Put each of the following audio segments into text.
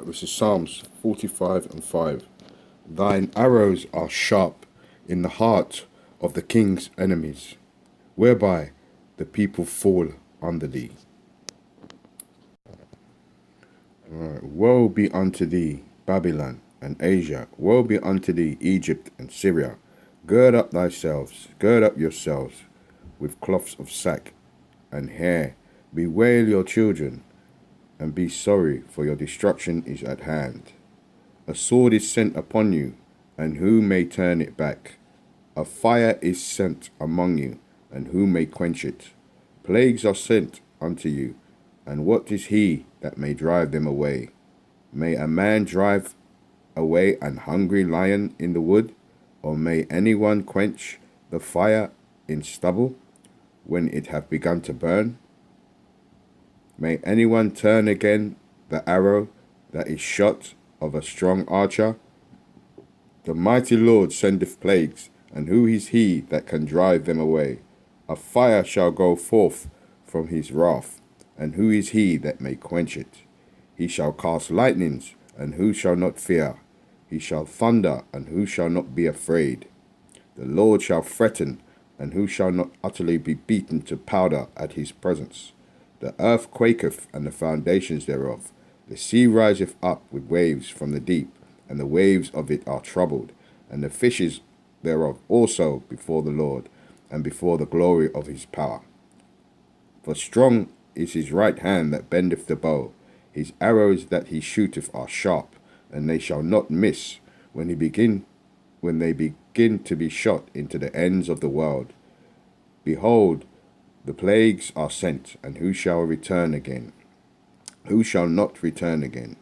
This is Psalms 45 and 5. Thine arrows are sharp in the heart of the king's enemies, whereby the people fall under thee. Woe be unto thee, Babylon and Asia. Woe be unto thee, Egypt and Syria. Gird up yourselves with cloths of sack and hair. Bewail your children, and be sorry, for your destruction is at hand. A sword is sent upon you, and who may turn it back? A fire is sent among you, and who may quench it? Plagues are sent unto you, and what is he that may drive them away? May a man drive away an hungry lion in the wood? Or may anyone quench the fire in stubble when it hath begun to burn? May anyone turn again the arrow that is shot of a strong archer? The mighty Lord sendeth plagues, and who is he that can drive them away? A fire shall go forth from his wrath, and who is he that may quench it? He shall cast lightnings, and who shall not fear? He shall thunder, and who shall not be afraid? The Lord shall threaten, and who shall not utterly be beaten to powder at his presence? The earth quaketh, and the foundations thereof. The sea riseth up with waves from the deep, and the waves of it are troubled, and the fishes thereof also before the Lord, and before the glory of his power. For strong is his right hand that bendeth the bow. His arrows that he shooteth are sharp, and they shall not miss when they begin to be shot into the ends of the world. Behold, the plagues are sent, and who shall return again? Who shall not return again?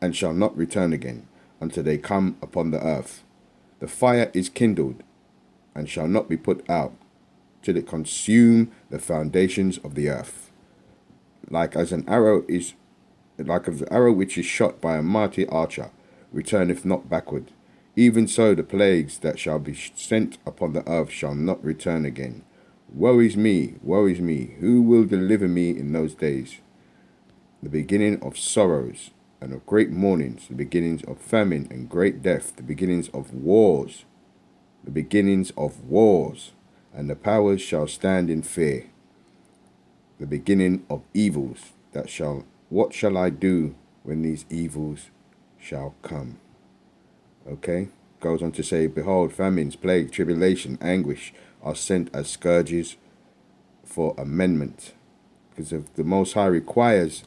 And shall not return again, until they come upon the earth. The fire is kindled, and shall not be put out, till it consume the foundations of the earth. Like as an arrow which is shot by a mighty archer, returneth not backward. Even so the plagues that shall be sent upon the earth shall not return again. Woe is me, who will deliver me in those days? The beginning of sorrows and of great mournings, the beginnings of famine and great death, the beginnings of wars, and the powers shall stand in fear. The beginning of evils, what shall I do when these evils shall come? Okay, goes on to say, behold, famines, plague, tribulation, anguish are sent as scourges for amendment. Because the Most High requires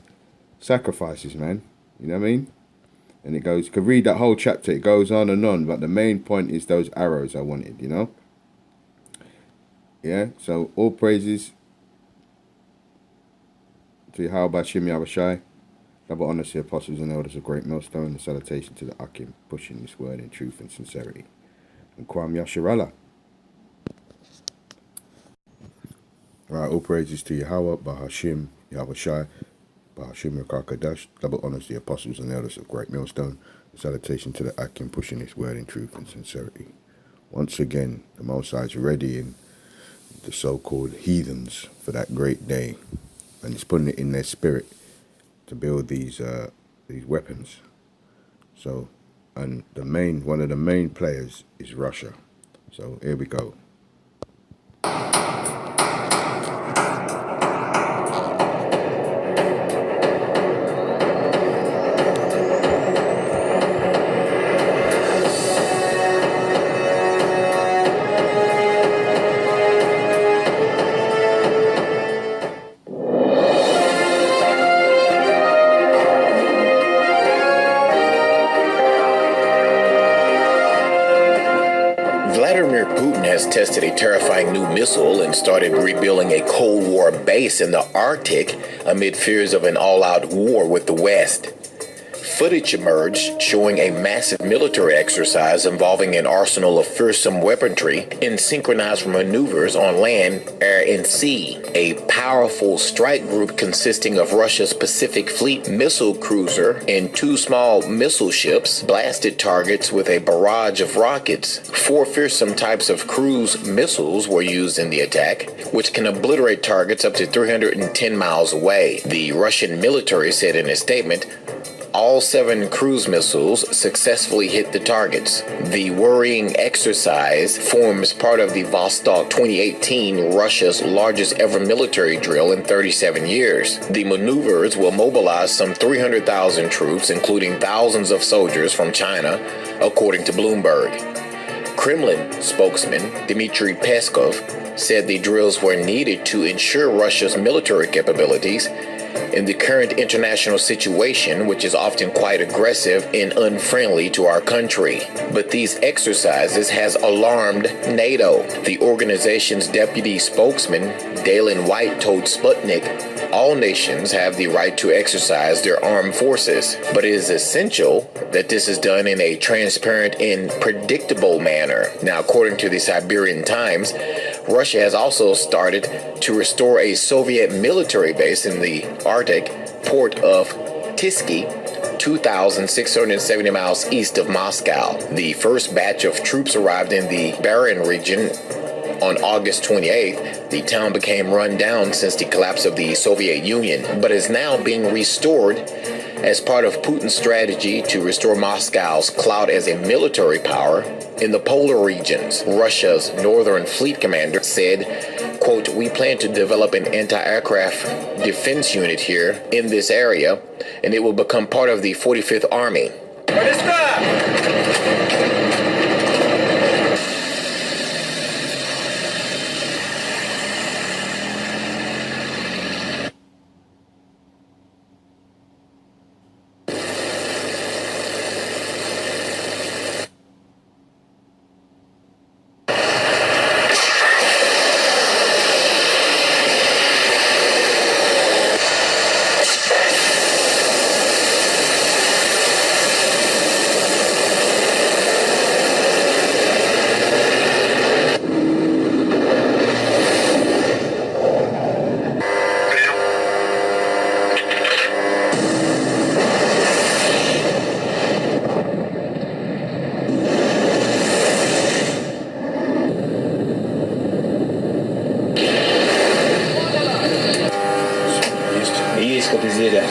sacrifices, man. You know what I mean? And it goes, you could read that whole chapter, it goes on and on, but the main point is those arrows I wanted, you know? Yeah, so all praises to Yahweh Shem Yahushai. Double honor to the apostles and elders of Great Millstone, and salutation to the Akim, pushing this word in truth and sincerity. And Kwam Yasharallah. Alright, all praises to Yahweh, Bahashim, Yahushai, Bahashim Rakakadash. Double honors to the apostles and elders of Great Millstone, and salutation to the Akim, pushing this word in truth and sincerity. Once again, the Most High is readying the so-called heathens for that great day, and he's putting it in their spirit to build these weapons. So, and one of the main players is Russia. So here we go. Vladimir Putin has tested a terrifying new missile and started rebuilding a Cold War base in the Arctic amid fears of an all-out war with the West. Footage emerged showing a massive military exercise involving an arsenal of fearsome weaponry in synchronized maneuvers on land, air, and sea. A powerful strike group consisting of Russia's Pacific Fleet missile cruiser and two small missile ships blasted targets with a barrage of rockets. 4 fearsome types of cruise missiles were used in the attack, which can obliterate targets up to 310 miles away. The Russian military said in a statement, All 7 cruise missiles successfully hit the targets. The worrying exercise forms part of the Vostok 2018, Russia's largest ever military drill in 37 years. The maneuvers will mobilize some 300,000 troops, including thousands of soldiers from China, according to Bloomberg. Kremlin spokesman Dmitry Peskov said the drills were needed to ensure Russia's military capabilities in the current international situation, which is often quite aggressive and unfriendly to our country. But these exercises has alarmed NATO. The organization's deputy spokesman, Dalen White, told Sputnik, all nations have the right to exercise their armed forces, but it is essential that this is done in a transparent and predictable manner. Now, according to the Siberian Times, Russia has also started to restore a Soviet military base in the Arctic port of Tisky, 2,670 miles east of Moscow. The first batch of troops arrived in the Baran region on August 28th. The town became run down since the collapse of the Soviet Union, but is now being restored as part of Putin's strategy to restore Moscow's clout as a military power in the polar regions. Russia's Northern Fleet commander said, quote, "We plan to develop an anti-aircraft defense unit here in this area, and it will become part of the 45th Army." Есть как изделие.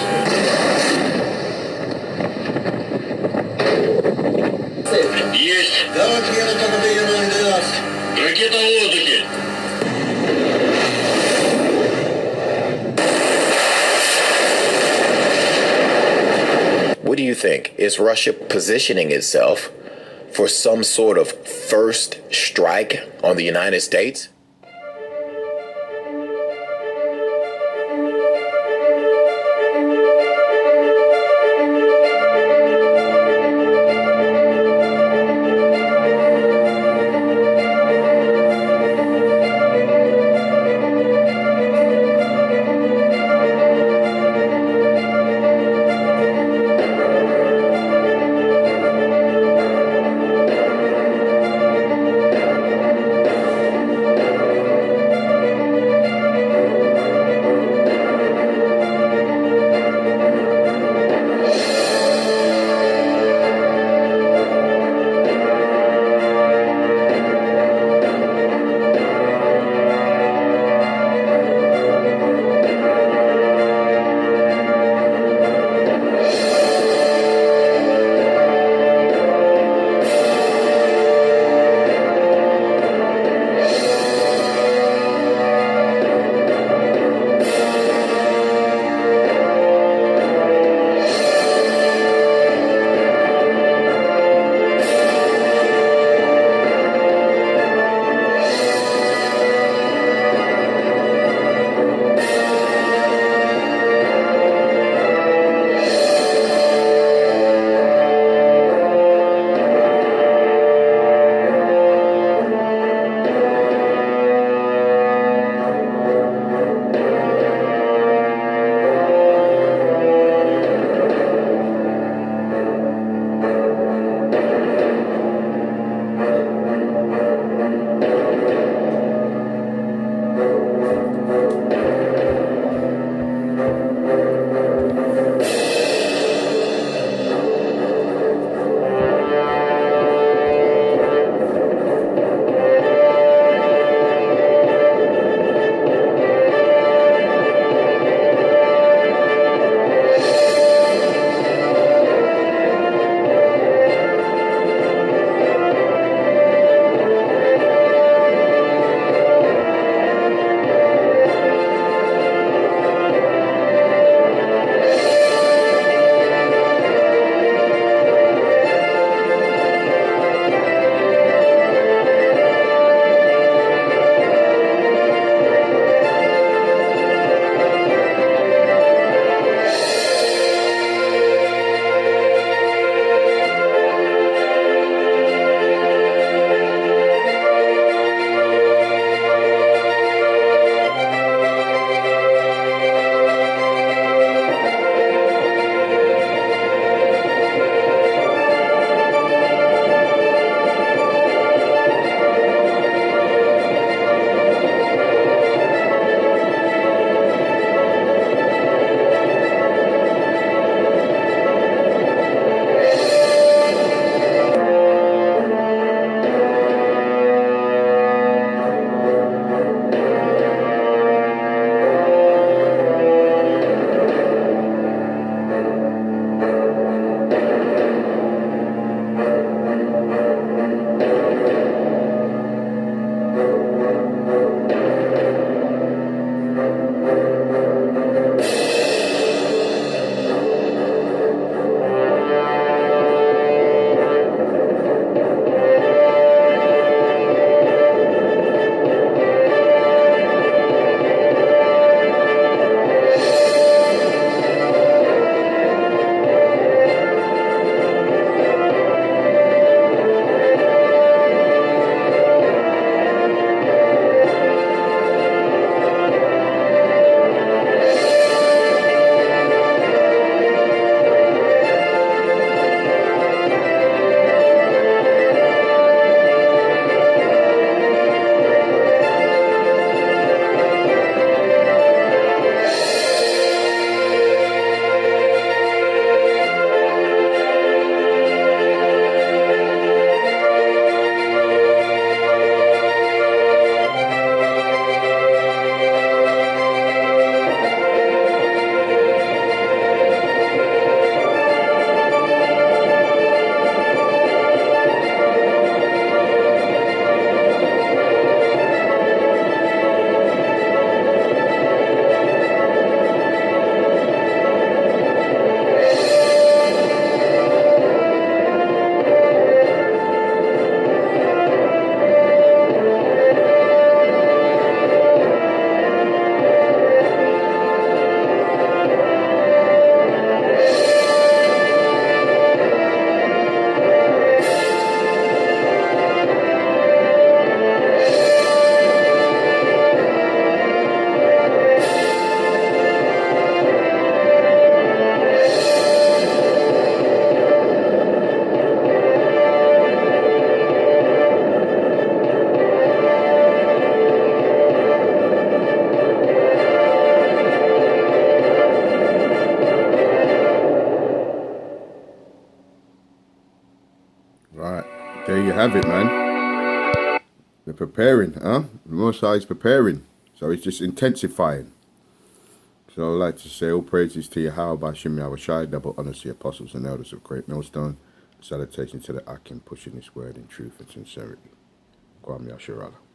Есть. Да, ракета только приемная ДАС. Ракета в воздухе. What do you think? Is Russia positioning itself for some sort of first strike on the United States? there you have it, man. They're preparing, huh? The Most High is preparing. So it's just intensifying. So I'd like to say all praises to Yahweh Bashim Yahushai, double honors to the apostles and elders of Great Millstone. Salutation to the Akim pushing his word in truth and sincerity. Kwam Yasharallah.